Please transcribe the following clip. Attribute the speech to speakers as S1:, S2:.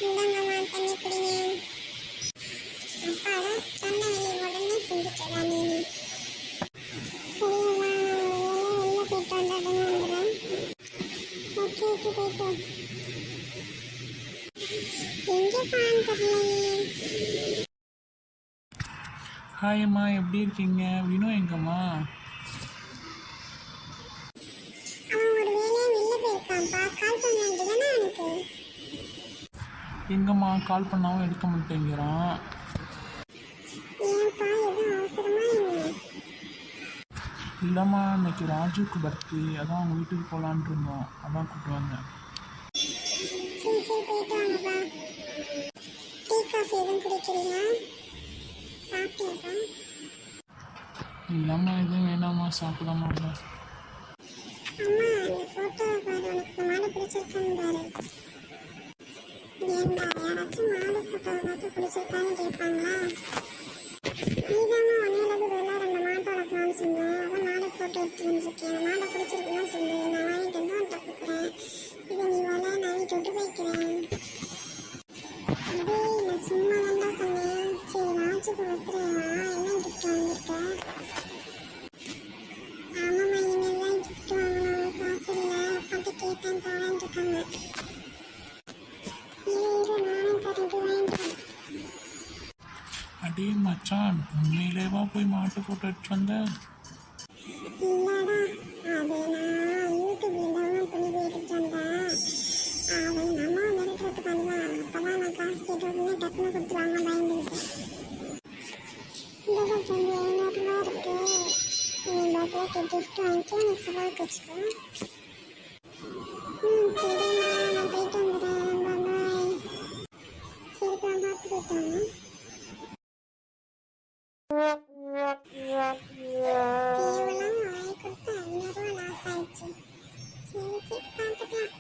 S1: இந்தாங்கம்மா தண்ணி குடிங்க. அப்பாடா, சொன்ன வேலையை உடனே செஞ்சுட்டா நீ. சரிங்களா, வெளில போயிட்டு வந்தாலும் வந்துடுறேன். ஓகே ஓகே, போயிட்டு எங்கேப்பான்னு தெரியலையே.
S2: ஹாய் அம்மா, எப்படி இருக்கீங்க? வினோ எங்கம்மா?
S1: அவன் ஒரு வேலையா வெளில போயிருக்கான்ப்பா. கால் பண்ண வேண்டியதானே எனக்கு?
S2: எங்கம்மா கால் பண்ணாலும் எடுக்க மாட்டேங்கிறான்.
S1: ஏன்ப்பா, எதுவும் அவசரமா என்ன?
S2: இல்லைம்மா, இன்னைக்கு ராஜுக்கு பர்த்டே, அதான் அவங்க வீட்டுக்கு போகலான் இருந்தோம், அதான் கூப்பிட்டு வந்தேன்.
S1: சரி சரி, போயிட்டு வாங்கப்பா. டீ காஃபி எதுவும் குடிக்கிறீங்களா? சாப்பிட்டியாப்பா?
S2: இல்லைம்மா, எதுவும் வேணாம்மா, சாப்பிடாம இல்லை.
S1: அம்மா, இந்த ஃபோட்டோவை பாரு, உனக்கு இந்த மாடு பிடிச்சிருக்கான்னு பாரு. ஏண்டா, யாராச்சும் மாடு ஃபோட்டோவை பார்த்து பிடிச்சிருக்கான்னு கேட்பாங்களா? நீதாம்மா ஒன்னிலது வேலை 2 மாட்டை வளர்க்கலாம்னு சொன்னேன். அதான் மாடு ஃபோட்டோ எடுத்து வந்துருக்கேன். மாடை பிடிச்சிருக்குன்னா சொல்லு, நான் வாங்கிட்டு வந்து உன்ட்ட கொடுக்குறேன். இதை நீ வள, நான் வீட்டு விட்டு போய்க்கிறேன். டேய், நான் சும்மா தான்டா சொன்னேன். சரி, ராஜுக்கு பர்த்டேவா? என்ன கிஃப்ட் வாங்கியிருக்க? ஆமாம்மா, இனிமேல் தான் கிஃப்ட் வாங்கணும். காசு இல்லை, அப்பாட்ட கேட்டேன், தரேன் இருக்காங்க. இரு நானே தரேன், போய் வாங்கிட்டு வரேன்.
S2: அடே மச்சான், உண்மையிலேவா போய் மாட்டு ஃபோட்டோ எடுத்து வந்த?
S1: இல்லடா, அது நான் யூடியூப்ல டவுன்லோட் பண்ணி போயிட்டு வந்தேன். அது எங்கள் அம்மா மிரட்டுறதுக்கு வந்தேன். அப்போதான் நான் காசு கேட்ட உடனே டக்குன்னு கொடுத்துருவாங்க, பயந்துக்கிட்டு. இந்த கொஞ்சம் 700 ரூபா இருக்கு. நீ பர்த்டேக்கு கிஃப்ட் வாங்கிட்டு நீ செலவுக்கு வச்சுக்கோ. சரிம்மா, நான் போயிட்டு வந்துடுறேன். பாய். சரிப்பா, பார்த்து போயிட்டு வாங்க. கேவலம் வாங்கி கொடுத்து 500 ரூபா லாஸ் ஆயிடுச்சு. சரி சரி, பார்த்துக்கலாம்.